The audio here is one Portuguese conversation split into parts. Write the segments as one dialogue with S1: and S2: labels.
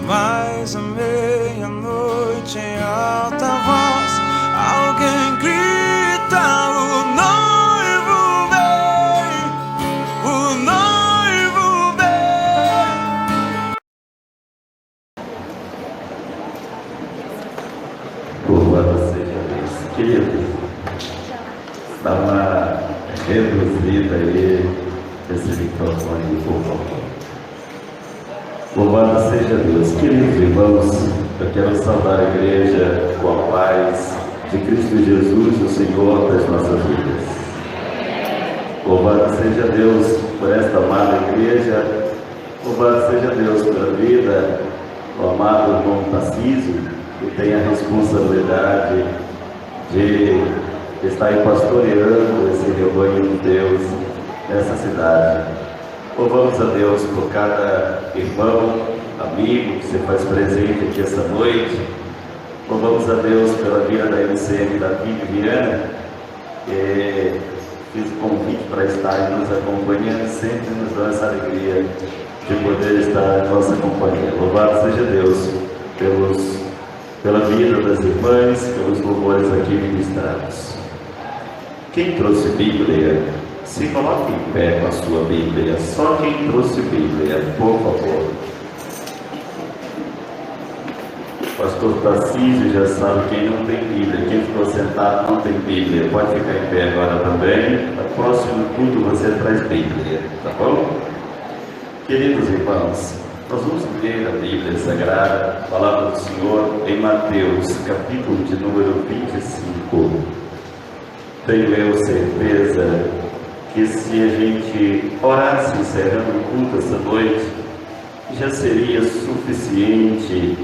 S1: mais à meia-noite em alta voz, alguém grita: o noivo vem, o noivo vem.
S2: Louvado seja Deus. Queridos, dá uma reduzida aí esse microfone, por favor. Louvado seja Deus. Queridos irmãos, eu quero saudar a igreja com a paz de Cristo Jesus, o Senhor das nossas vidas. Louvado seja Deus por esta amada igreja. Louvado seja Deus pela vida do amado irmão Tarcísio, que tem a responsabilidade de estar aí pastoreando esse rebanho de Deus nessa cidade. Louvamos a Deus por cada irmão, amigo que se faz presente aqui essa noite. Louvamos a Deus pela vida da MCM da Viviana, que fiz o convite para estar aí nos acompanhando, sempre nos dá essa alegria de poder estar em nossa companhia. Louvado seja Deus pela vida das irmãs, pelos louvores aqui ministrados. Quem trouxe Bíblia, se coloque em pé com a sua Bíblia. Só quem trouxe Bíblia, por favor. O pastor Tarcísio já sabe quem não tem Bíblia. Quem ficou sentado não tem Bíblia. Pode ficar em pé agora também. No próximo culto você traz Bíblia, tá bom? Queridos irmãos, nós vamos ler a Bíblia Sagrada, a palavra do Senhor, em Mateus, capítulo de número 25. Tenho eu certeza que se a gente orasse encerrando o culto essa noite, já seria suficiente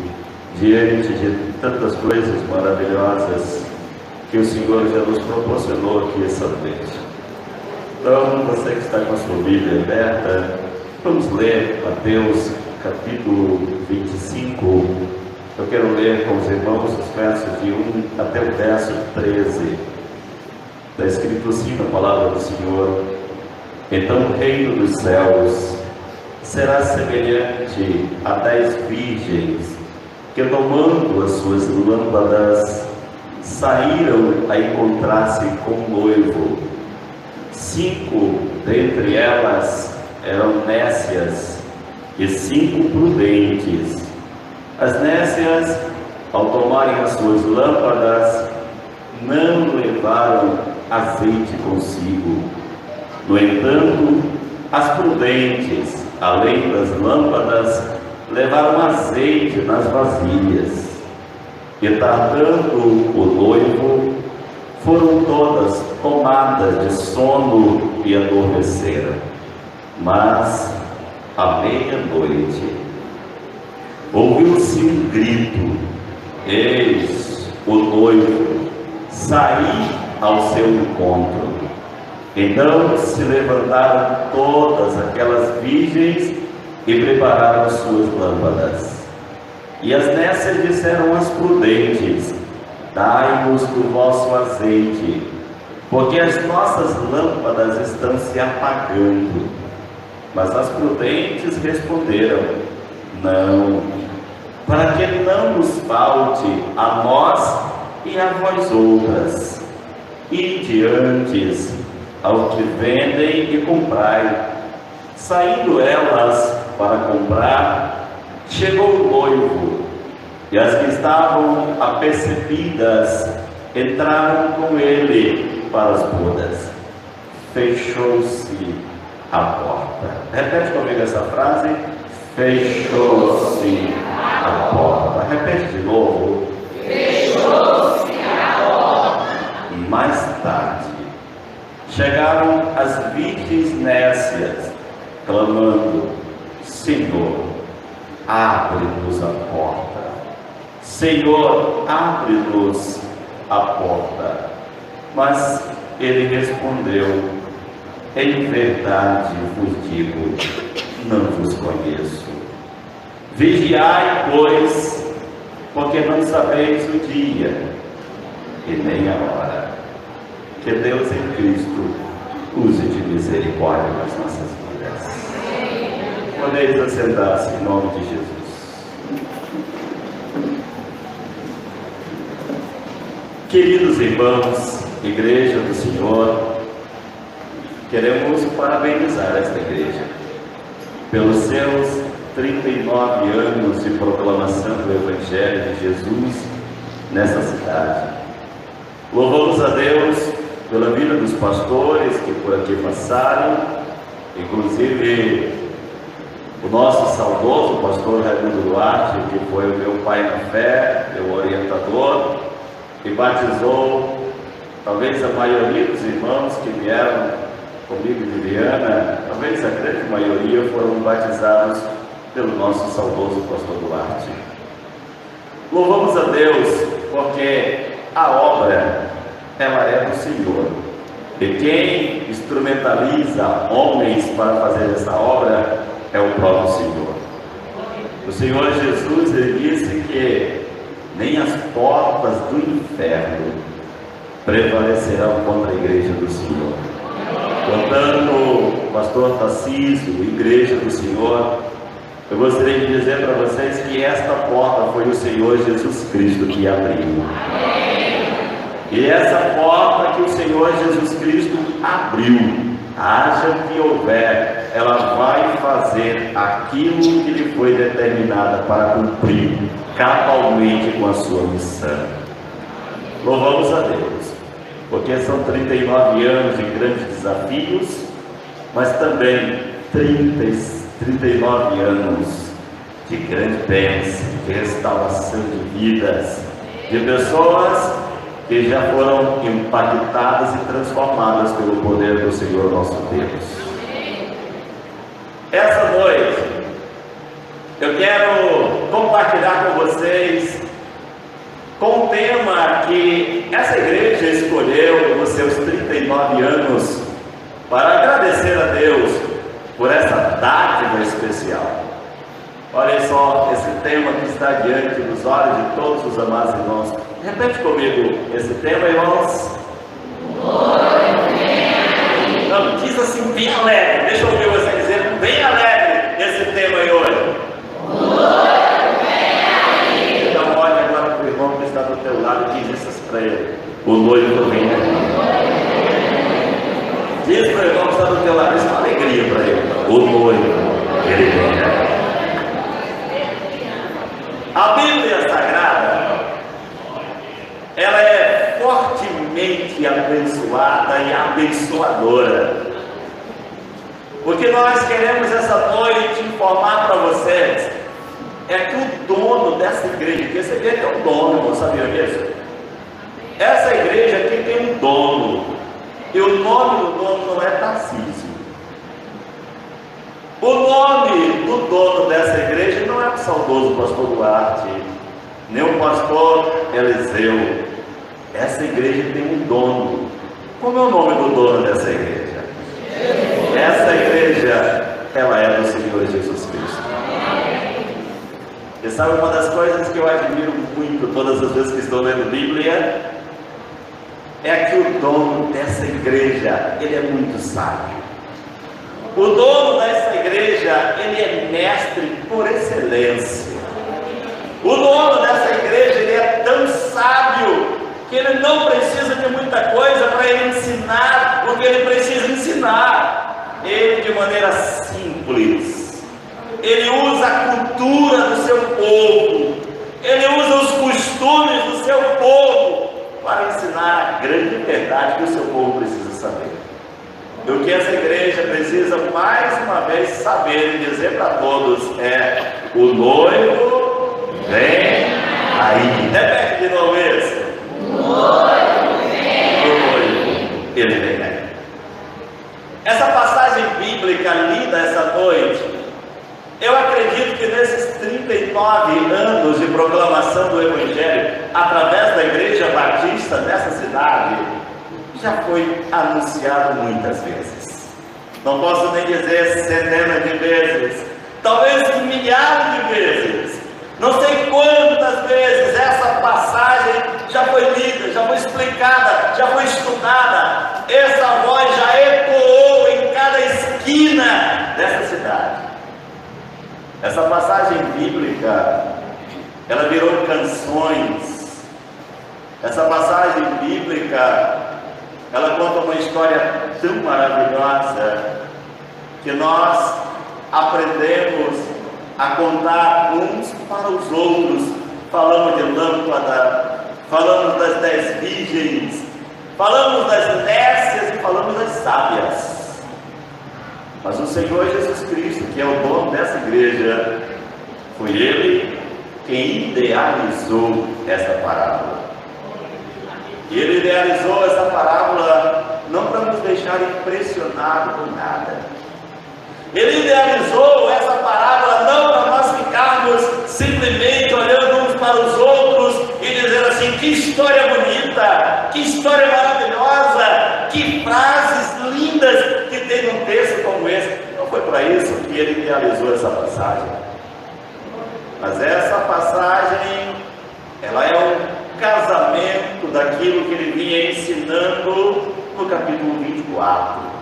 S2: diante de tantas coisas maravilhosas que o Senhor já nos proporcionou aqui essa noite. Então, você que está com a sua Bíblia aberta, vamos ler Mateus capítulo 25. Eu quero ler com os irmãos os versos de 1 até o verso 13. Está escrito assim na palavra do Senhor: então o reino dos céus será semelhante a 10 virgens que, tomando as suas lâmpadas, saíram a encontrar-se com o noivo. 5 dentre elas eram nécias e 5 prudentes. As nécias, ao tomarem as suas lâmpadas, não levaram azeite consigo. No entanto, as prudentes, além das lâmpadas, levaram azeite nas vasilhas. E tardando o noivo, foram todas tomadas de sono e adormeceram. Mas, à meia-noite, ouviu-se um grito: eis o noivo, saí ao seu encontro. Então se levantaram todas aquelas virgens e prepararam as suas lâmpadas. E as nécias disseram às prudentes: dai-nos do vosso azeite, porque as nossas lâmpadas estão se apagando. Mas as prudentes responderam: não, para que não nos falte a nós e a vós outras. Ide antes ao que vendem e comprai. Saindo elas para comprar, chegou o noivo, e as que estavam apercebidas entraram com ele para as bodas. Fechou-se a porta. Repete comigo essa frase: fechou-se a porta. Repete de novo: fechou-se a porta. Mais tarde chegaram as virgens nécias, clamando: Senhor, abre-nos a porta. Senhor, abre-nos a porta. Mas ele respondeu: em verdade vos digo, não vos conheço. Vigiai, pois, porque não sabeis o dia e nem a hora. Que Deus em Cristo use de misericórdia nas nossas vidas. Podeis assentar-se em nome de Jesus. Queridos irmãos, Igreja do Senhor, queremos parabenizar esta igreja pelos seus 39 anos de proclamação do Evangelho de Jesus nessa cidade. Louvamos a Deus pela vida dos pastores que por aqui passaram, inclusive o nosso saudoso pastor Raimundo Duarte, que foi o meu pai na fé, meu orientador, e batizou talvez a maioria dos irmãos que vieram comigo de Viana, talvez a grande maioria foram batizados pelo nosso saudoso pastor Duarte. Louvamos a Deus porque a obra, ela é do Senhor, e quem instrumentaliza homens para fazer essa obra é o próprio Senhor. O Senhor Jesus, ele disse que nem as portas do inferno prevalecerão contra a igreja do Senhor. Portanto, pastor Tarcísio, igreja do Senhor, eu gostaria de dizer para vocês que esta porta foi o Senhor Jesus Cristo que abriu. E essa porta que o Senhor Jesus Cristo abriu, haja que houver, ela vai fazer aquilo que lhe foi determinada para cumprir cabalmente com a sua missão. Louvamos a Deus, porque são 39 anos de grandes desafios, mas também 39 anos de grande bênção, de restauração de vidas, de pessoas que já foram impactadas e transformadas pelo poder do Senhor nosso Deus. Essa noite eu quero compartilhar com vocês com um tema que essa igreja escolheu nos seus 39 anos para agradecer a Deus por essa dádiva especial. Olha só esse tema que está diante dos olhos de todos os amados irmãos. Repete comigo esse tema, irmãos. Não, diz assim bem alegre. Deixa eu ouvir você dizer bem alegre esse tema aí hoje. Então olha agora para o irmão que está do teu lado e diz isso para ele. O noivo vem aqui. Diz para o irmão que está do teu lado, isso é uma alegria para ele. O noivo, ele vem aqui. A Bíblia Sagrada, ela é fortemente abençoada e abençoadora, porque nós queremos essa noite informar para vocês é que o dono dessa igreja, porque essa igreja é um dono, irmão, sabia disso? Essa igreja aqui tem um dono, e o nome do dono não é Tarcísio. O nome do dono dessa igreja não é o saudoso pastor Duarte, nem o pastor Eliseu. Essa igreja tem um dono. Como é o nome do dono dessa igreja? Essa igreja, ela é do Senhor Jesus Cristo. E sabe uma das coisas que eu admiro muito todas as vezes que estou lendo Bíblia? É que o dono dessa igreja, ele é muito sábio. O dono dessa igreja, ele é mestre por excelência. O dono dessa igreja, ele é tão sábio que ele não precisa de muita coisa para ele ensinar o que ele precisa ensinar. Ele, de maneira simples, ele usa a cultura do seu povo, ele usa os costumes do seu povo para ensinar a grande verdade que o seu povo precisa saber. O que essa igreja precisa mais uma vez saber e dizer para todos é: o noivo vem aí. Repete de novo isso. O noivo, ele vem aí. Essa passagem bíblica lida essa noite, eu acredito que nesses 39 anos de proclamação do Evangelho através da Igreja Batista nessa cidade, já foi anunciado muitas vezes. Não posso nem dizer centenas de vezes, talvez milhares de vezes. Não sei quantas vezes essa passagem já foi lida, já foi explicada, já foi estudada. Essa voz já ecoou em cada esquina dessa cidade. Essa passagem bíblica, ela virou canções, Essa passagem bíblica, ela conta uma história tão maravilhosa que nós aprendemos a contar uns para os outros. Falamos de lâmpada, falamos das 10 virgens, falamos das nécias e falamos das sábias. Mas o Senhor Jesus Cristo, que é o dono dessa igreja, foi Ele quem idealizou essa parábola. E Ele idealizou essa parábola não para nos deixar impressionados com nada. Ele idealizou essa parábola não para nós ficarmos simplesmente olhando uns para os outros e dizendo assim: que história bonita, que história maravilhosa, que frases lindas que tem num texto como esse. Não foi para isso que Ele idealizou essa passagem. Mas essa passagem, ela é um casamento daquilo que Ele vinha ensinando no capítulo 24.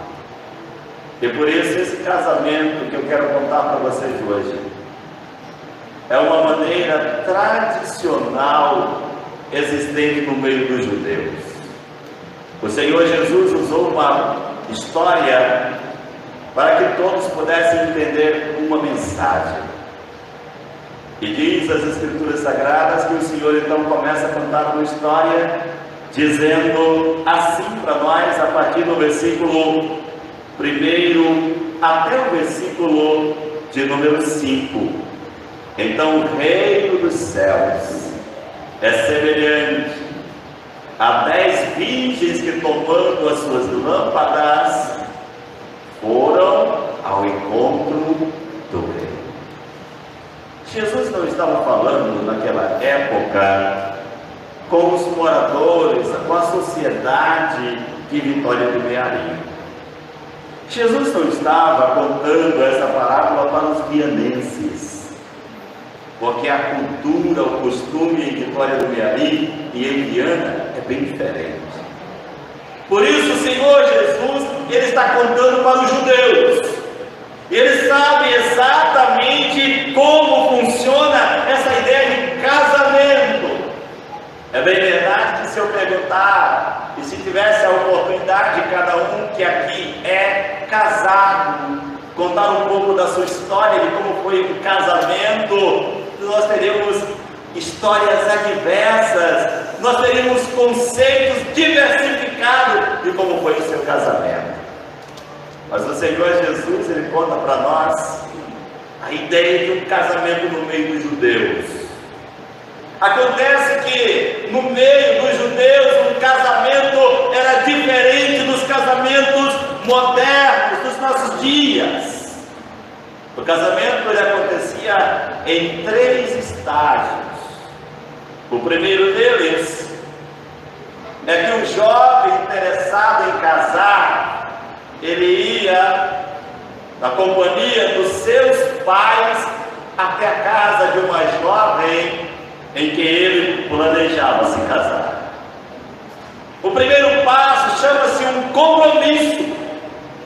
S2: E por isso esse casamento que eu quero contar para vocês hoje é uma maneira tradicional existente no meio dos judeus. O Senhor Jesus usou uma história para que todos pudessem entender uma mensagem. E diz as Escrituras Sagradas que o Senhor então começa a contar uma história dizendo assim para nós, a partir do versículo 1 até o versículo de número 5. Então o reino dos céus é semelhante a 10 virgens que, tomando as suas lâmpadas, foram ao encontro do rei. Jesus não estava falando naquela época com os moradores, com a sociedade de Vitória do Mearim. Jesus não estava contando essa parábola para os vianenses, porque a cultura, o costume em Vitória do Mearim e em Viana é bem diferente. Por isso o Senhor Jesus, Ele está contando para os judeus. Eles sabem exatamente como funciona essa ideia de casamento. É bem verdade que se eu perguntar, e se tivesse a oportunidade de cada um que aqui é casado, contar um pouco da sua história, de como foi o casamento, nós teremos histórias adversas, nós teremos conceitos diversificados de como foi o seu casamento. Mas o Senhor Jesus, Ele conta para nós a ideia de um casamento no meio dos judeus. Acontece que no meio dos judeus um casamento era diferente dos casamentos modernos dos nossos dias. O casamento ele acontecia em 3 estágios. O primeiro deles é que um jovem interessado em casar, ele ia na companhia dos seus pais até a casa de uma jovem em que ele planejava se casar. O primeiro passo chama-se um compromisso.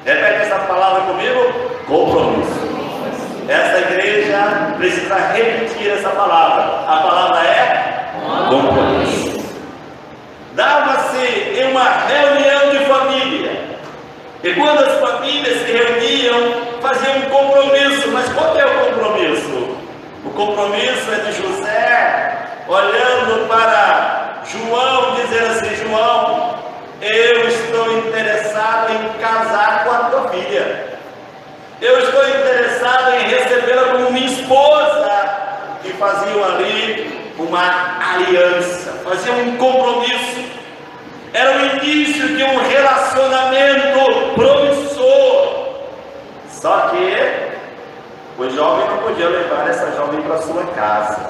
S2: Repete essa palavra comigo: compromisso. Essa igreja precisa repetir essa palavra. A palavra é compromisso. Dava-se em uma reunião de família. E quando as famílias se reuniam, faziam um compromisso. Mas qual é o compromisso? O compromisso é de José olhando para João, dizer assim: João, eu estou interessado em casar com a tua filha. Eu estou interessado em recebê-la como minha esposa. E faziam ali uma aliança, faziam um compromisso. Era o início de um relacionamento promissor. Só que o jovem não podia levar essa jovem para sua casa.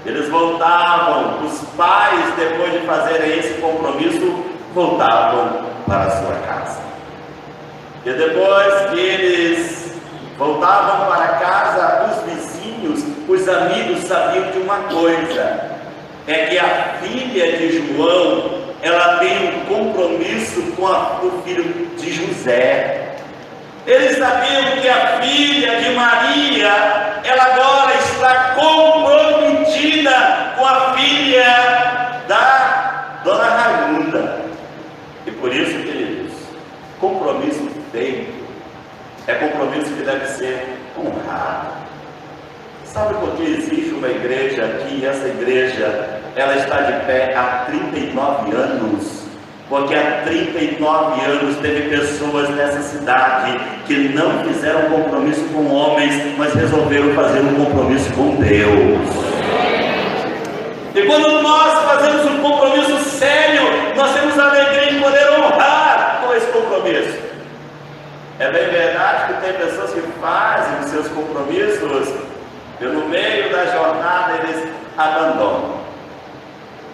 S2: Eles voltavam, os pais, depois de fazerem esse compromisso, voltavam para a sua casa. E depois que eles voltavam para casa, os vizinhos, os amigos sabiam de uma coisa: é que a filha de João, ela tem um compromisso com o filho de José. Eles sabiam que a filha de Maria, ela agora está comprometida com a filha da É compromisso que deve ser honrado. Sabe por que existe uma igreja aqui? Essa igreja, ela está de pé há 39 anos. Porque há 39 anos teve pessoas nessa cidade que não fizeram compromisso com homens, mas resolveram fazer um compromisso com Deus. E quando nós fazemos um compromisso sério, nós temos a alegria de poder honrar com esse compromisso. É bem verdade que tem pessoas que fazem os seus compromissos e no meio da jornada eles abandonam.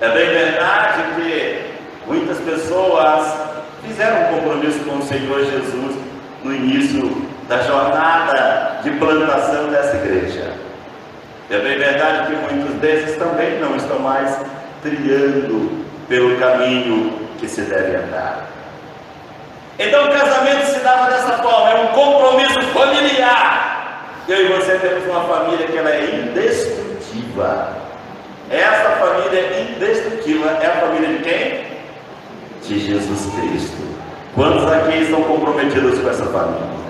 S2: É bem verdade que muitas pessoas fizeram um compromisso com o Senhor Jesus no início da jornada de plantação dessa igreja. É bem verdade que muitos desses também não estão mais trilhando pelo caminho que se deve andar. Então o casamento se dava dessa forma, é um compromisso familiar. Eu e você temos uma família que ela é indestrutível. Essa família indestrutível é a família de quem? De Jesus Cristo. Quantos aqui estão comprometidos com essa família?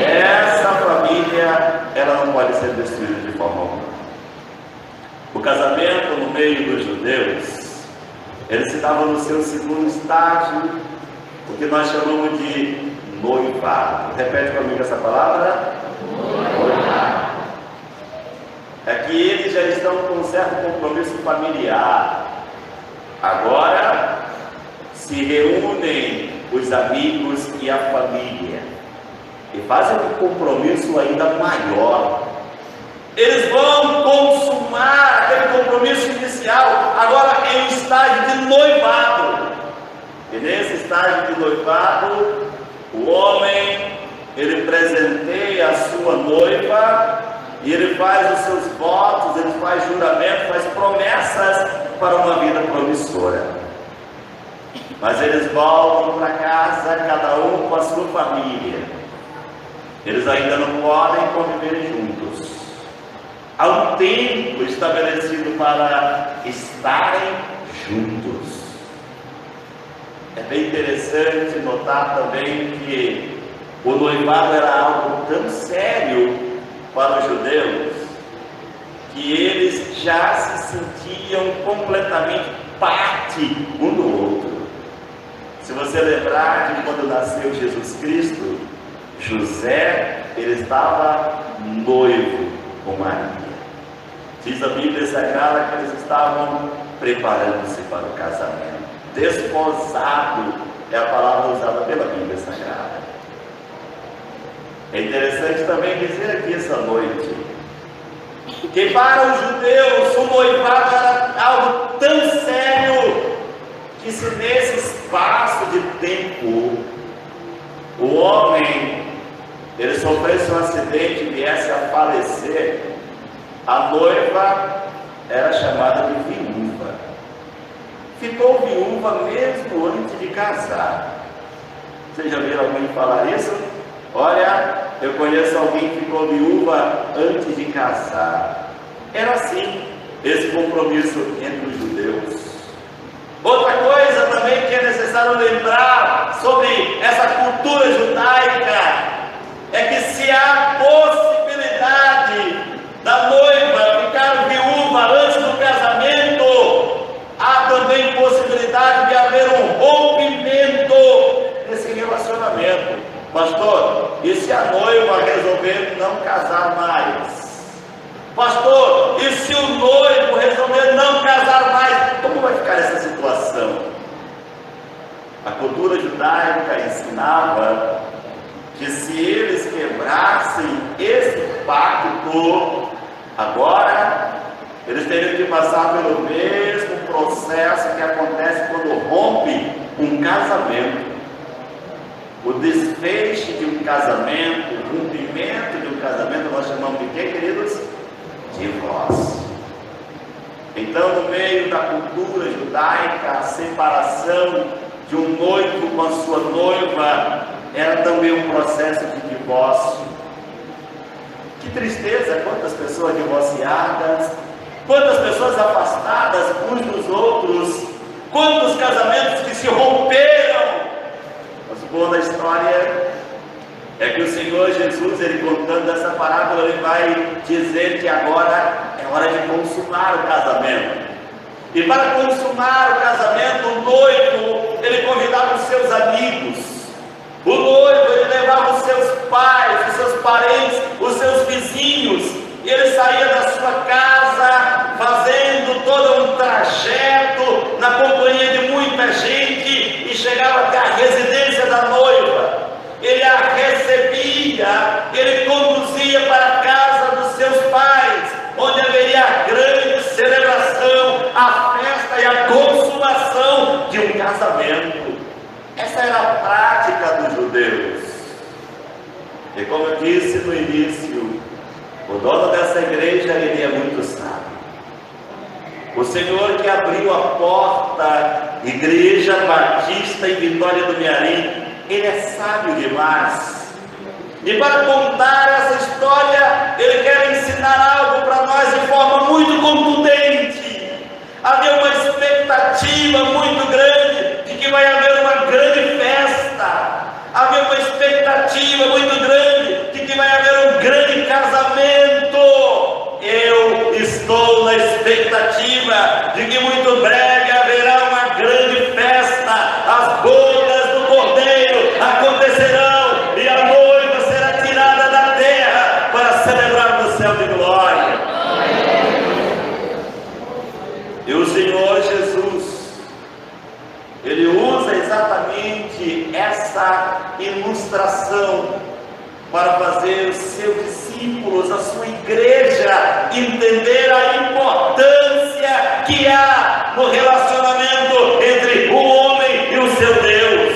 S2: Essa família, ela não pode ser destruída de forma alguma. O casamento no meio dos judeus, ele se dava no seu segundo estágio, o que nós chamamos de noivado. Repete comigo essa palavra? Noivado. É que eles já estão com um certo compromisso familiar. Agora se reúnem os amigos e a família e fazem um compromisso ainda maior. Eles vão consumar aquele compromisso inicial agora em um estágio de noivado. E nesse estágio de noivado, o homem, ele presenteia a sua noiva e ele faz os seus votos, ele faz juramento, faz promessas para uma vida promissora. Mas eles voltam para casa, cada um com a sua família. Eles ainda não podem conviver juntos. Há um tempo estabelecido para estarem juntos. É bem interessante notar também que o noivado era algo tão sério para os judeus que eles já se sentiam completamente parte um do outro. Se você lembrar de quando nasceu Jesus Cristo, José, ele estava noivo com Maria. Diz a Bíblia Sagrada que eles estavam preparando-se para o casamento. Desposado é a palavra usada pela Bíblia Sagrada. É interessante também dizer aqui essa noite que para os judeus o noivado era algo tão sério que se nesse espaço de tempo o homem ele sofresse um acidente e viesse a falecer, a noiva era chamada de viúva. Ficou viúva mesmo antes de casar. Vocês já viram alguém falar isso? Olha, eu conheço alguém que ficou viúva antes de casar. Era assim, esse compromisso entre os judeus. Outra coisa também que é necessário lembrar sobre essa cultura judaica é que se há possibilidade da noiva ficar viúva antes do casamento, há também possibilidade de haver um rompimento nesse relacionamento. Pastor, e se a noiva resolver não casar mais? Pastor, e se o noivo resolver não casar mais? Como vai ficar essa situação? A cultura judaica ensinava que se eles quebrassem esse pacto, agora eles teriam que passar pelo mesmo processo que acontece quando rompe um casamento. O desfecho de um casamento, o rompimento de um casamento, nós chamamos de quê, queridos? Divórcio. Então, no meio da cultura judaica, a separação de um noivo com a sua noiva era também um processo de divórcio. Que tristeza, quantas pessoas divorciadas, quantas pessoas afastadas uns dos outros, quantos casamentos que se romperam. Mas o bom da história é que o Senhor Jesus, ele contando essa parábola, ele vai dizer que agora é hora de consumar o casamento. E para consumar o casamento, o noivo, ele convidava os seus amigos. O noivo, ele levava os seus pais, os seus parentes, os seus vizinhos. E ele saía da sua casa, fazendo todo um trajeto, na companhia de muita gente, e chegava até a residência da noiva. Ele a recebia, ele conduzia para a casa dos seus pais, onde haveria a grande celebração, a festa e a consumação de um casamento. Essa era a prática dos judeus. E como eu disse no início, o dono dessa igreja, ele é muito sábio. O Senhor que abriu a porta, Igreja Batista em Vitória do Mearim, ele é sábio demais. E para contar essa história, ele quer ensinar algo para nós de forma muito contundente. Havia uma expectativa muito grande de que vai haver uma grande festa. Havia uma expectativa muito grande de que vai haver um grande casamento. Eu estou na expectativa de que muito breve haverá uma grande festa. As bodas do Cordeiro acontecerão e a noiva será tirada da terra para celebrar no céu de glória. E o Senhor Jesus, ele usa exatamente essa ilustração para fazer os seus discípulos, a sua igreja, entender a importância que há no relacionamento entre o homem e o seu Deus.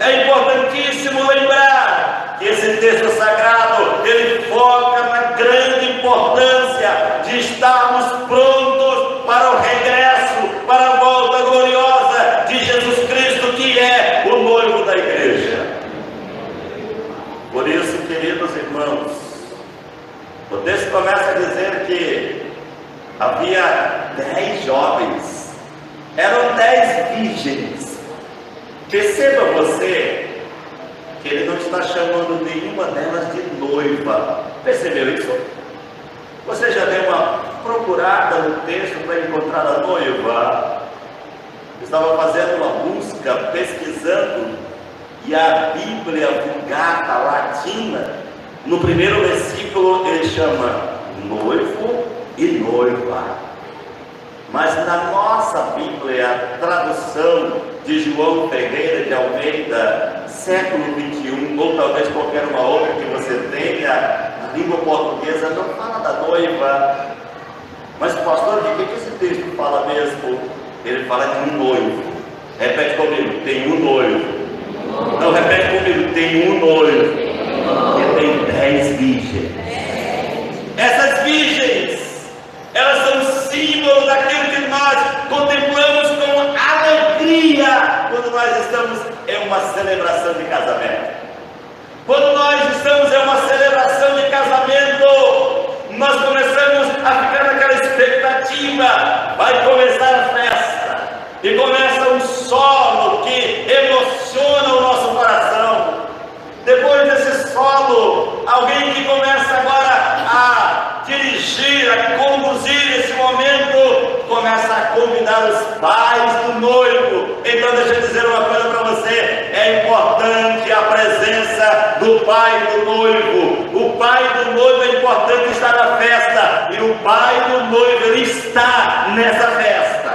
S2: É importantíssimo lembrar que esse texto sagrado, ele foca na grande importância de estarmos prontos para o regresso, para a volta gloriosa de Jesus Cristo, que é o noivo da igreja. Por isso, queridos irmãos, o texto começa a dizer que havia 10 jovens, eram 10 virgens. Perceba você que ele não está chamando nenhuma delas de noiva. Percebeu isso? Você já deu uma procurada no texto para encontrar a noiva? Estava fazendo uma busca, pesquisando, e a Bíblia Vulgata Latina, no primeiro versículo, ele chama noivo e noiva. Mas na nossa Bíblia, a tradução de João Ferreira de Almeida, século 21, ou talvez qualquer uma outra que você tenha, na língua portuguesa, não fala da noiva. Mas, pastor, de que esse texto fala mesmo? Ele fala de um noivo. Repete comigo, tem um noivo. Não, repete comigo, tem um noivo. E tem 10 virgens. Essas virgens, elas são símbolo daquilo que nós contemplamos com alegria quando nós estamos em uma celebração de casamento. Quando nós estamos em uma celebração de casamento, nós começamos a ficar naquela expectativa. Vai começar a festa e começa um solo que emociona o nosso coração. Depois desse solo, alguém que começa agora a dirigir, a conduzir esse momento, começa a convidar os pais do noivo. Então deixa eu dizer uma coisa para você: é importante a presença do pai do noivo. O pai do noivo é importante estar na festa, e o pai do noivo, ele está nessa festa.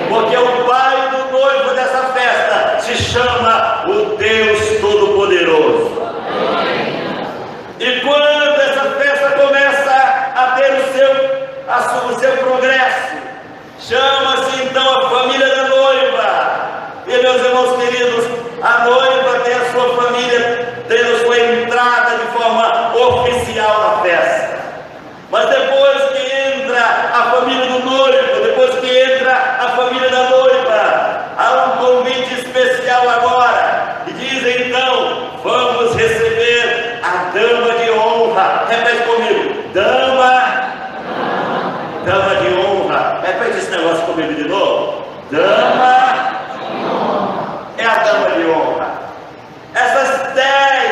S2: Porque o pai do noivo dessa festa se chama o Deus Todo-Poderoso. E quando essa festa começa a ter o seu progresso, chama-se então a família da noiva. E meus irmãos queridos, a noiva tem a sua família, tem a sua entrada de forma oficial na festa. Mas depois que entra a família do noivo, depois que entra a família da noiva, há um convite especial agora. E dizem então: vamos receber a dama de honra. Repete comigo: dama de honra. Repete esse negócio comigo de novo: dama é a dama de honra. Essas 10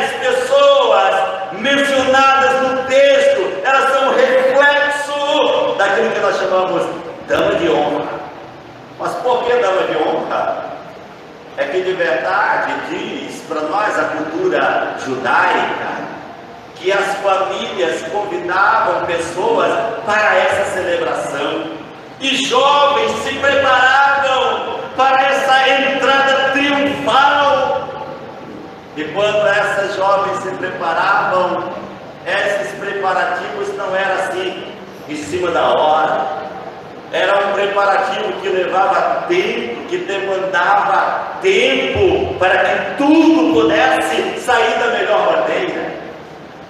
S2: de verdade diz para nós a cultura judaica que as famílias convidavam pessoas para essa celebração e jovens se preparavam para essa entrada triunfal. E quando essas jovens se preparavam, esses preparativos não eram assim em cima da hora. Era um preparativo que levava tempo, que demandava tempo para que tudo pudesse sair da melhor maneira.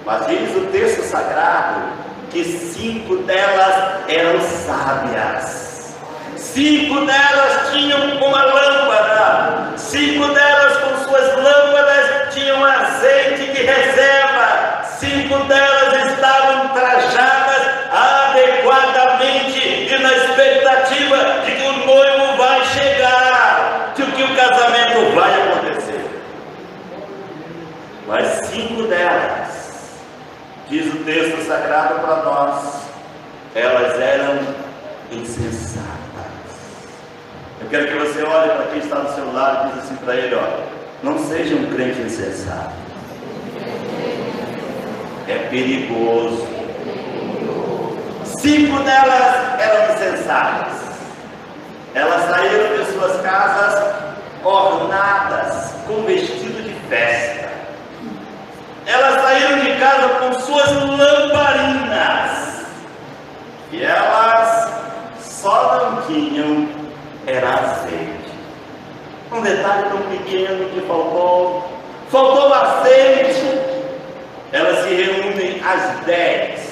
S2: Mas diz o texto sagrado que 5 delas eram sábias. 5 delas tinham uma lâmpada. 5 delas com suas lâmpadas tinham azeite de reserva. 5 delas estavam trajadas adequadamente e na expectativa de que o noivo vai chegar, de que o casamento vai acontecer. Mas 5 delas, diz o texto sagrado para nós, elas eram insensatas. Eu quero que você olhe para quem está do seu lado e diz assim para ele: olha, não seja um crente insensato. É perigoso. 5 delas eram insensatas. Elas saíram de suas casas ornadas com vestido de festa. Elas saíram de casa com suas lamparinas. E elas só não tinham era azeite. Um detalhe tão pequeno que faltou azeite. Elas se reúnem às 10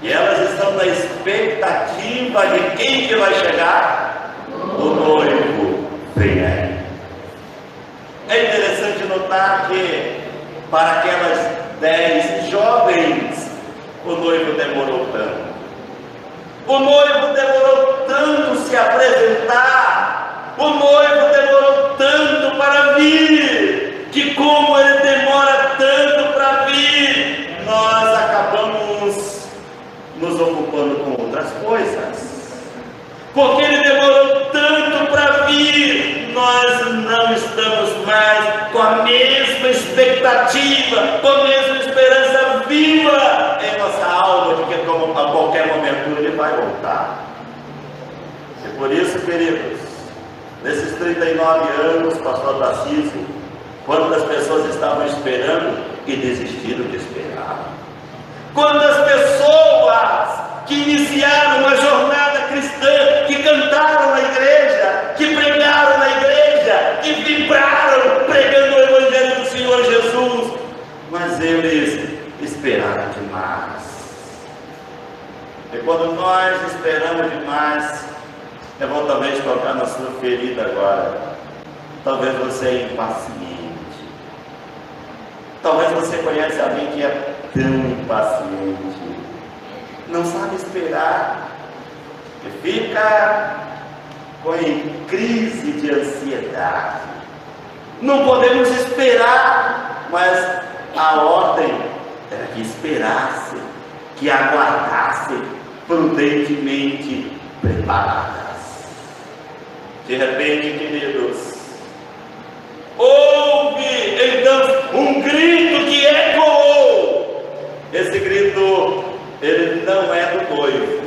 S2: e elas estão na expectativa de quem que vai chegar? O noivo vem aí. É interessante notar que para aquelas 10 jovens o noivo demorou tanto. O noivo demorou tanto se apresentar. O noivo demorou tanto para vir, que como ele demora tanto para vir, nós acabamos nos ocupando com outras coisas. Porque ele demorou tanto para vir, nós não estamos mais com a mesma expectativa, com a mesma esperança viva em nossa alma de que a qualquer momento ele vai voltar. E por isso, queridos, nesses 39 anos, pastor Tarcísio, quantas pessoas estavam esperando e desistiram de esperar? Quantas pessoas que iniciaram uma jornada cristã, que cantaram na igreja, que pregaram na igreja, que vibraram pregando o Evangelho do Senhor Jesus, mas eles esperaram demais. E quando nós esperamos demais, eu vou talvez tocar na sua ferida agora. Talvez você é impaciente. Talvez você conhece alguém que é tão impaciente, não sabe esperar, e fica com crise de ansiedade. Não podemos esperar, mas a ordem era que esperasse, que aguardasse prudentemente preparadas. De repente, queridos, houve então um grito que ecoou. Esse grito, ele não é do noivo.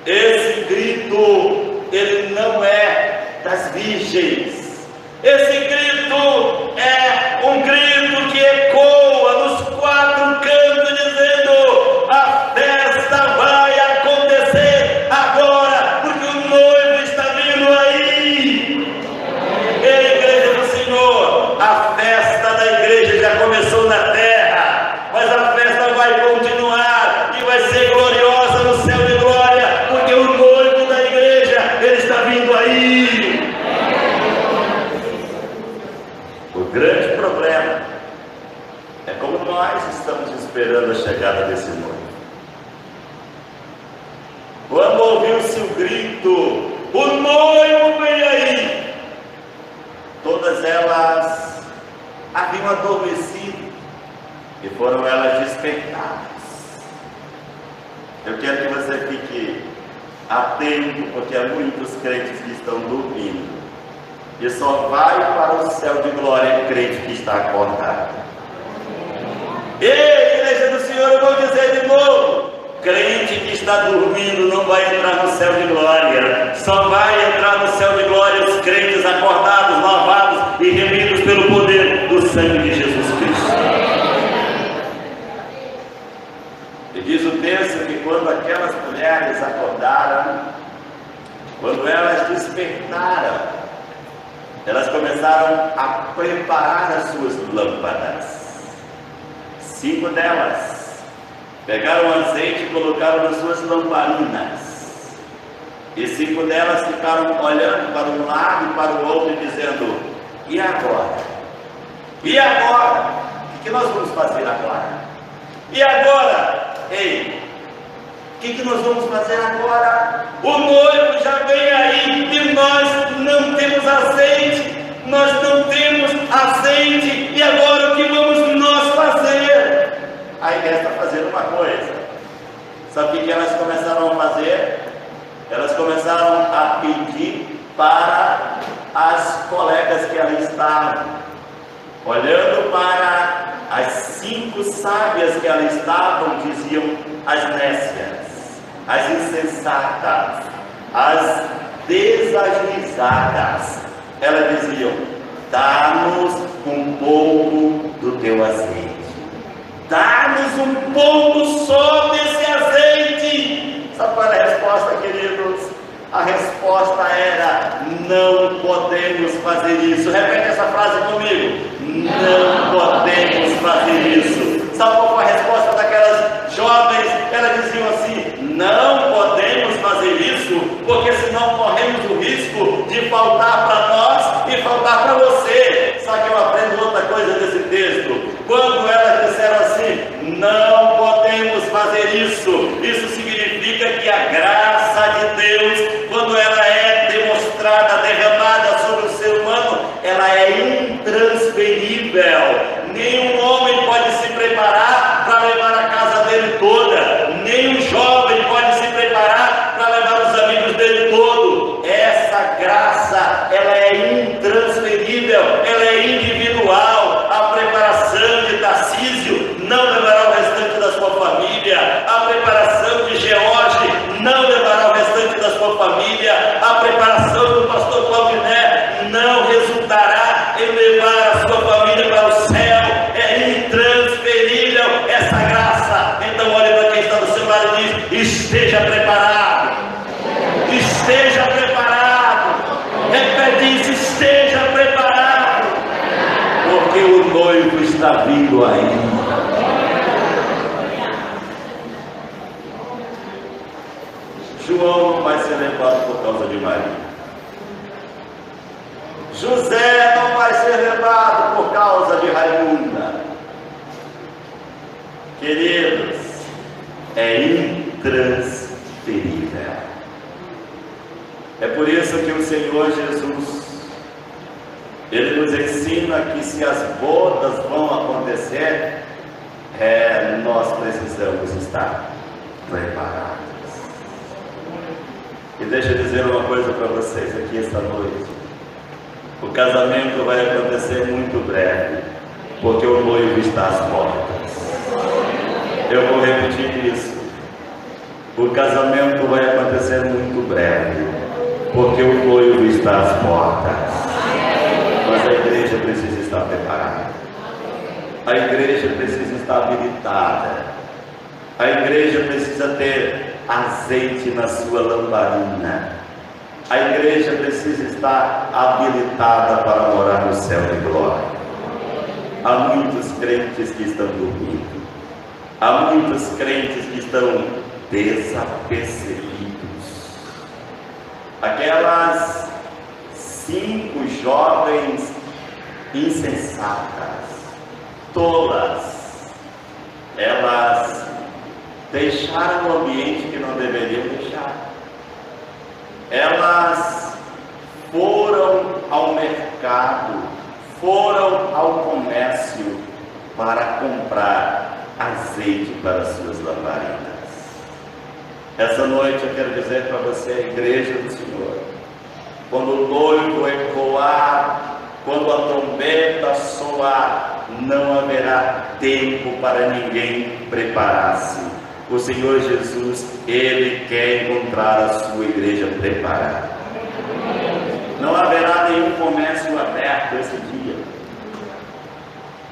S2: Esse grito, ele não é das virgens. Esse grito é um grito que ecoa nos 4 cantos, dizendo: a festa vai acontecer agora, porque o noivo está vindo aí. Igreja do Senhor, a festa da igreja já começou na terra, mas a festa vai continuar e vai ser gloriosa no céu de glória, porque o noivo da igreja, ele está vindo aí. O grande problema é como nós estamos esperando a chegada desse noivo. Quando ouviu-se o grito: o noivo vem aí, todas elas haviam adormecido e foram elas despertadas. Eu quero que você fique atento, porque há muitos crentes que estão dormindo E só vai para o céu de glória crente que está acordado. Ei, igreja do Senhor, eu vou dizer de novo: crente que está dormindo não vai entrar no céu de glória. Só vai entrar no céu de glória os crentes acordados, lavados e remidos pelo poder do sangue de Jesus Cristo. E diz o texto que quando aquelas mulheres acordaram, quando elas despertaram, elas começaram a preparar as suas lâmpadas. 5 delas pegaram o azeite e colocaram nas suas lamparinas. E 5 delas ficaram olhando para um lado e para o outro, dizendo: e agora? E agora? O que nós vamos fazer agora? E agora? Ei, o que nós vamos fazer agora? O noivo já vem aí e nós não temos azeite. Nós não temos azeite. E agora o que vamos nós fazer? Aí resta fazer uma coisa. Sabe o que elas começaram a fazer? Elas começaram a pedir para as colegas que ali estavam, olhando para as 5 sábias que ali estavam, diziam as nécias, as insensatas, as desajuizadas. Elas diziam: dá-nos um pouco do teu azeite. Dá-nos um pouco só desse azeite. Sabe qual era a resposta, queridos? A resposta era: não podemos fazer isso. Repete essa frase comigo: não podemos fazer isso. Sabe qual foi a resposta daquelas jovens? Elas diziam assim: não podemos fazer isso, porque senão corremos o risco de faltar para nós e faltar para você. Só que eu aprendo outra coisa desse texto. Quando elas disseram assim: não podemos fazer isso, isso significa que a graça de Deus, quando ela é demonstrada, derramada sobre o ser humano, ela é intransferível. Nenhum homem pode se preparar para levar a casa dele toda, nenhum jovem pode se preparar para levar os amigos dele todo. Essa graça, ela é intransferível, ela é individual. A preparação de Tarcísio não levará o restante da sua família. A preparação de George não levará o restante da sua família. A preparação do pastor Claudiné não resultará em levar a sua família para o céu. É intransferível essa graça. Então olhe para quem está do seu lado e diz: esteja preparado. Esteja preparado. Repete isso: esteja preparado, porque o noivo está vindo ainda. João não vai ser levado por causa de Maria. José não vai ser levado por causa de Raimunda. Queridos, é intransferível. É por isso que o Senhor Jesus, Ele nos ensina que se as bodas vão acontecer, nós precisamos estar preparados. E deixa eu dizer uma coisa para vocês aqui esta noite: o casamento vai acontecer muito breve, porque o noivo está às portas. Eu vou repetir isso: o casamento vai acontecer muito breve, porque o noivo está às portas. Mas a igreja precisa estar preparada, a igreja precisa estar habilitada, a igreja precisa ter azeite na sua lamparina, a igreja precisa estar habilitada para morar no céu de glória. Há muitos crentes que estão dormindo, há muitos crentes que estão desapercebidos. Aquelas 5 jovens insensatas, tolas, elas deixaram o ambiente que não deveriam deixar. Elas foram ao mercado, foram ao comércio para comprar azeite para suas lamparinas. Essa noite eu quero dizer para você, igreja do Senhor, quando o noivo ecoar, quando a trombeta soar, não haverá tempo para ninguém preparar-se. O Senhor Jesus, Ele quer encontrar a sua igreja preparada. Não haverá nenhum comércio aberto esse dia.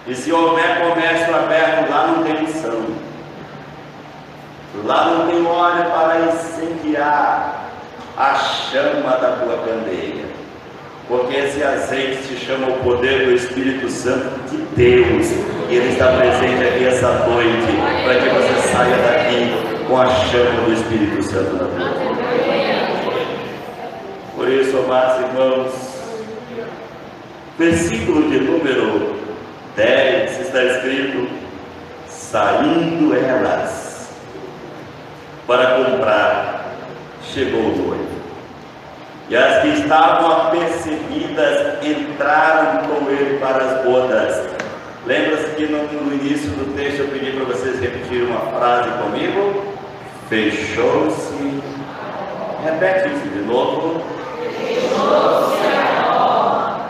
S2: E se houver comércio aberto, lá não tem unção. Lá não tem óleo para incendiar a chama da tua candeia. Porque esse azeite se chama o poder do Espírito Santo de Deus. E Ele está presente aqui essa noite, para que você saia daqui com a chama do Espírito Santo na tua vida. Por isso, amados irmãos, versículo de número 10 está escrito: saindo elas para comprar, chegou o noivo. E as que estavam apercebidas entraram com ele para as bodas. Lembra-se que no início do texto eu pedi para vocês repetirem uma frase comigo? Fechou-se. Repete isso de novo. Fechou-se a porta.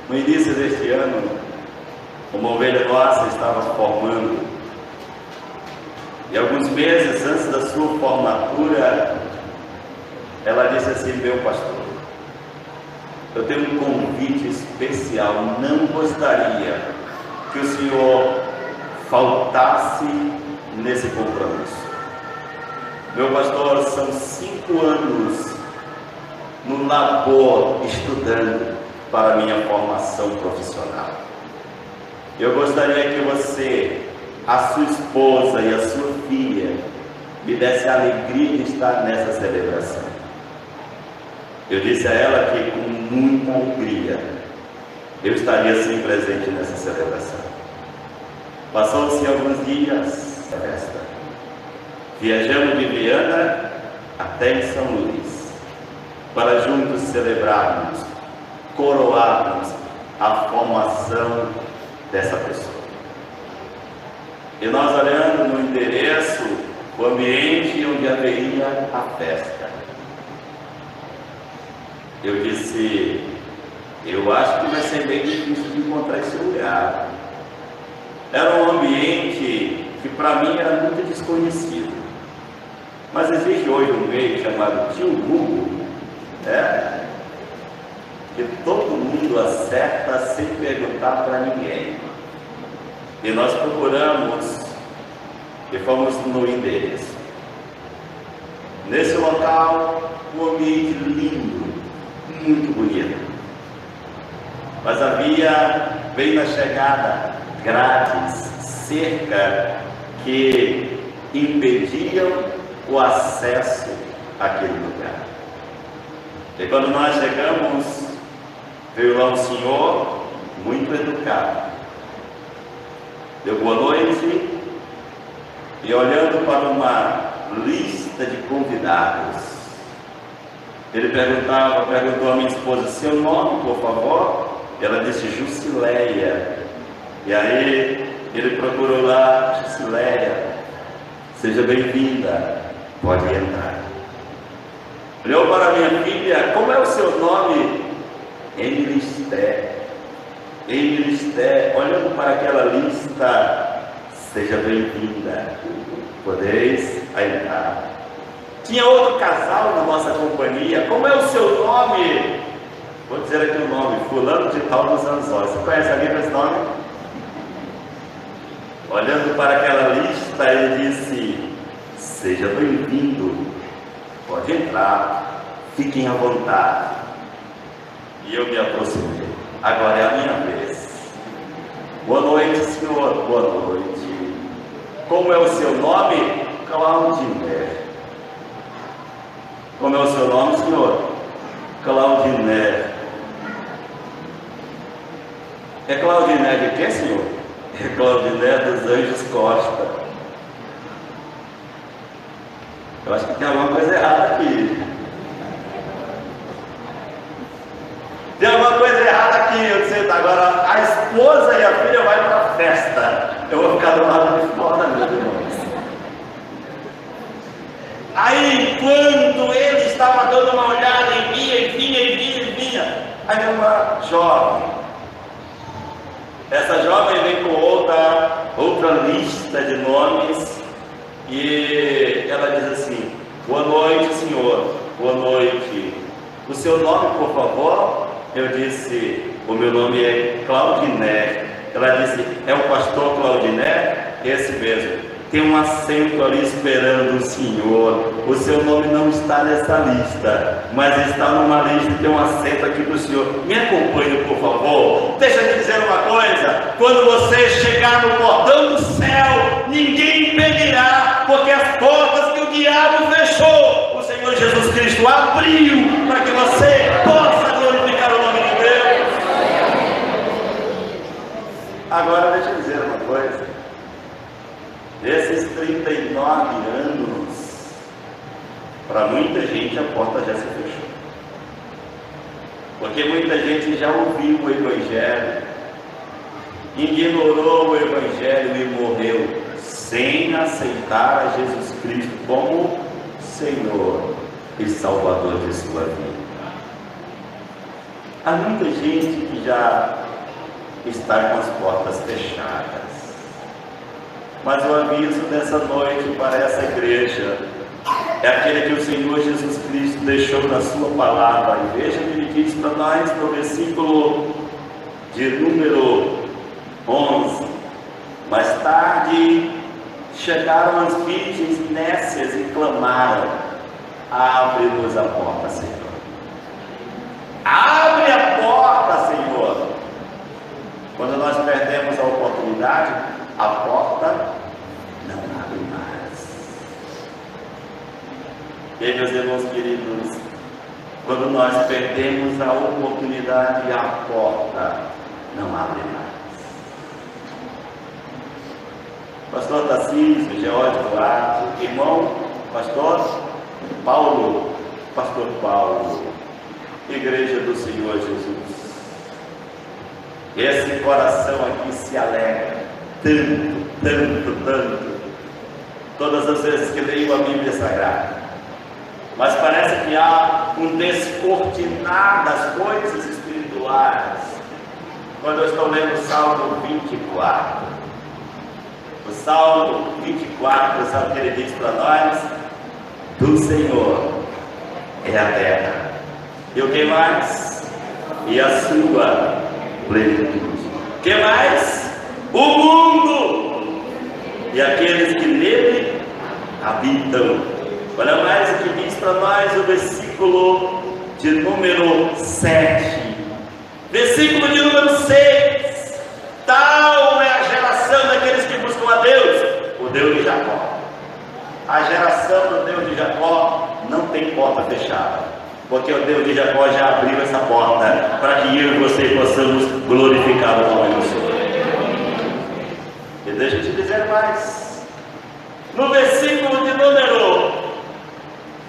S2: No início deste ano, uma ovelha nossa estava formando. E alguns meses antes da sua formatura, ela disse assim: meu pastor, eu tenho um convite especial, não gostaria que o senhor faltasse nesse compromisso. Meu pastor, são 5 anos no labor estudando para a minha formação profissional. Eu gostaria que você, a sua esposa e a sua filha me desse a alegria de estar nessa celebração. Eu disse a ela que com muita alegria eu estaria sim presente nessa celebração. Passou-se alguns dias da festa. Viajamos de Viana até em São Luís para juntos celebrarmos, coroarmos a formação dessa pessoa. E nós olhando no endereço, o ambiente onde haveria a festa, eu disse: eu acho que vai ser bem difícil de encontrar esse lugar. Era um ambiente que para mim era muito desconhecido. Mas existe hoje um meio chamado Tio Google, que todo mundo acerta sem perguntar para ninguém. E nós procuramos e fomos no endereço. Nesse local, um ambiente lindo, muito bonito. Mas havia, bem na chegada, grades, cerca que impediam o acesso àquele lugar. E quando nós chegamos, veio lá um senhor muito educado, deu boa noite e, olhando para uma lista de convidados, ele perguntou à minha esposa: seu nome, por favor? E ela disse: Jusileia. E aí ele procurou lá: Jusileia, seja bem-vinda, pode entrar. Olhou para minha filha: como é o seu nome? Emilisté. Emilisté, olhando para aquela lista: seja bem-vinda, podeis entrar. Tinha outro casal na nossa companhia: como é o seu nome? Vou dizer aqui o nome: fulano de tal dos Anzóis. Você conhece alguém com esse nome? Olhando para aquela lista, ele disse: seja bem-vindo, pode entrar, fiquem à vontade. E eu me aproximei: agora é a minha vez. Boa noite, senhor. Boa noite. Como é o seu nome? Claudiné. Como é o seu nome, senhor? Claudiné. É Claudiné de quê, senhor? É Claudiné dos Anjos Costa. Eu acho que tem alguma coisa errada aqui. Tem alguma coisa errada aqui. Eu disse: agora a esposa e a filha vão para a festa. Eu vou ficar do lado de fora, meus irmãos. Aí, quando ele está estava dando uma olhada e vinha. Aí tem uma jovem. Essa jovem vem com outra lista de nomes e ela diz assim: boa noite, senhor, boa noite. O seu nome, por favor? Eu disse: o meu nome é Claudiné. Ela disse: é o pastor Claudiné? Esse mesmo. Tem um assento ali esperando o senhor. O seu nome não está nessa lista, mas está numa lista, tem um assento aqui para o senhor. Me acompanhe, por favor. Deixa eu te dizer uma coisa: quando você chegar no portão do céu, ninguém impedirá, porque as portas que o diabo fechou, o Senhor Jesus Cristo abriu para que você possa glorificar o nome de Deus. Agora deixa eu dizer uma coisa. Desses 39 anos, para muita gente a porta já se fechou. Porque muita gente já ouviu o Evangelho, ignorou o Evangelho e morreu sem aceitar a Jesus Cristo como Senhor e Salvador de sua vida. Há muita gente que já está com as portas fechadas. Mas o aviso dessa noite para essa igreja é aquele que o Senhor Jesus Cristo deixou na sua palavra. E veja que ele diz para nós no versículo de número 11: mais tarde chegaram as virgens nécias e clamaram: abre-nos a porta, Senhor. Abre a porta, Senhor. Quando nós perdemos a oportunidade, a porta não abre mais. E aí, meus irmãos queridos, quando nós perdemos a oportunidade, a porta não abre mais. Pastor Tarcísio, Geórgio Duarte, irmão, pastor Paulo, Igreja do Senhor Jesus. Esse coração aqui se alegra tanto, todas as vezes que leio a Bíblia Sagrada, mas parece que há um descortinar das coisas espirituais quando eu estou lendo o Salmo 24. O Salmo 24, sabe o que ele diz para nós? Do Senhor é a terra, e o que mais? E a sua plenitude. O que mais? O mundo e aqueles que nele habitam. Olha mais o que diz para nós o versículo de número 7. Versículo de número 6. Tal é a geração daqueles que buscam a Deus, o Deus de Jacó. A geração do Deus de Jacó não tem porta fechada, porque o Deus de Jacó já abriu essa porta para que eu e você possamos glorificar o nome do Senhor. E deixa eu te dizer mais. No versículo de número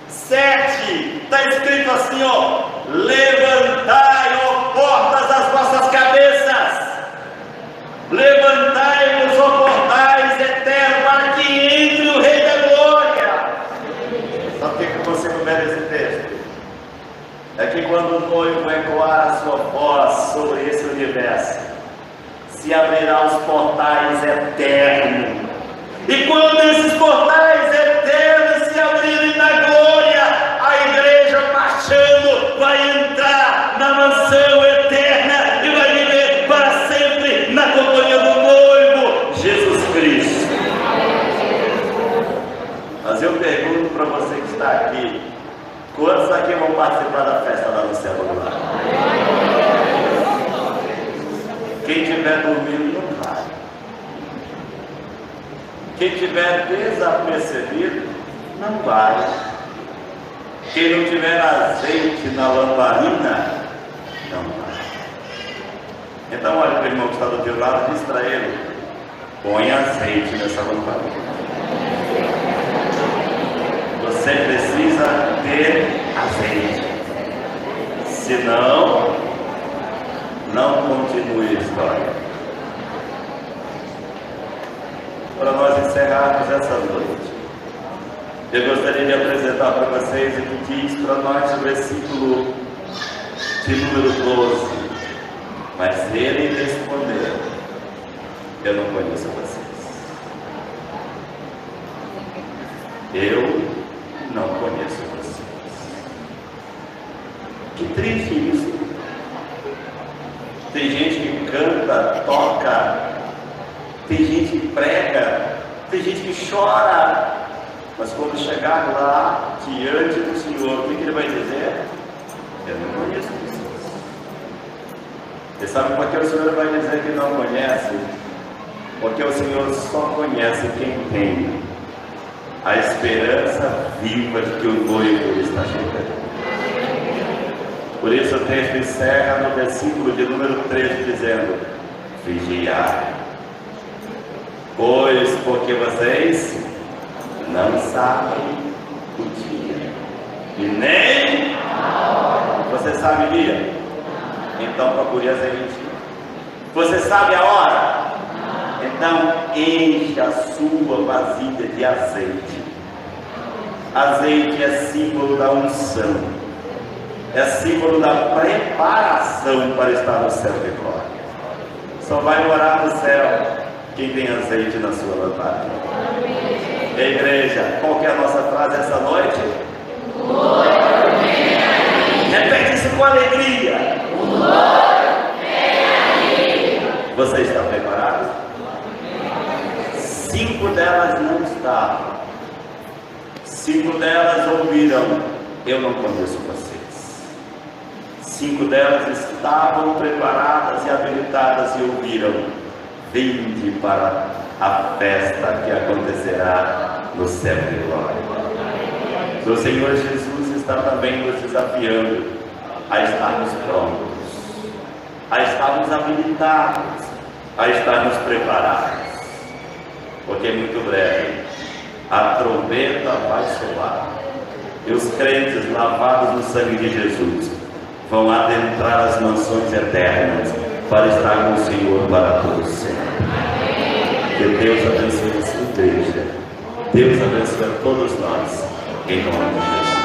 S2: 7, está escrito assim, ó: levantai, ó portas, as vossas cabeças, levantai-vos, ó portais eternos, para que entre o Rei da Glória. Sabe o que eu consigo ver nesse texto? É que quando o noivo ecoar a sua voz sobre esse universo, se abrirá os portais eternos. E quando esses portais eternos se abrirem na glória, a igreja marchando vai entrar na mansão eterna e vai viver para sempre na companhia do noivo, Jesus Cristo. Mas eu pergunto para você que está aqui: quantos aqui vão participar da festa lá no céu do lar? Quem estiver dormindo não vai. Quem estiver desapercebido não vai. Quem não tiver azeite na lamparina não vai. Então olha para o irmão que está do teu lado e diz para ele: põe azeite nessa lamparina. Você precisa ter azeite, senão não continue a história. Para nós encerrarmos essa noite, eu gostaria de apresentar apresentar para vocês o que diz para nós o versículo de número 12. Mas ele respondeu: eu não conheço vocês. Eu não conheço vocês. Que triste isso. Tem gente que canta, toca, tem gente que prega, tem gente que chora, mas quando chegar lá diante do Senhor, o que ele vai dizer? Eu não conheço vocês. E sabe por que o Senhor vai dizer que não conhece? Porque o Senhor só conhece quem tem a esperança viva de que o noivo está chegando. Por isso o texto encerra no versículo de número 13 dizendo: vigiai, pois porque vocês não sabem o dia e nem você sabe o dia, então procure azeite. Você sabe a hora, então enche a sua vasilha de azeite. Azeite é símbolo da unção, é símbolo da preparação para estar no céu de glória. Só vai morar no céu quem tem azeite na sua lamparina. Igreja, qual que é a nossa frase essa noite? Repete isso com alegria. Você está preparado? 5 delas não estavam. 5 delas ouviram: eu não conheço vocês. 5 delas estavam preparadas e habilitadas e ouviram: vinde para a festa que acontecerá no céu de glória. O Senhor Jesus está também nos desafiando a estarmos prontos, a estarmos habilitados, a estarmos preparados, porque muito breve a trombeta vai soar e os crentes lavados no sangue de Jesus vão adentrar as mansões eternas para estar com o Senhor para todos sempre. Que Deus abençoe a sua igreja. Deus abençoe a todos nós, em nome de Jesus.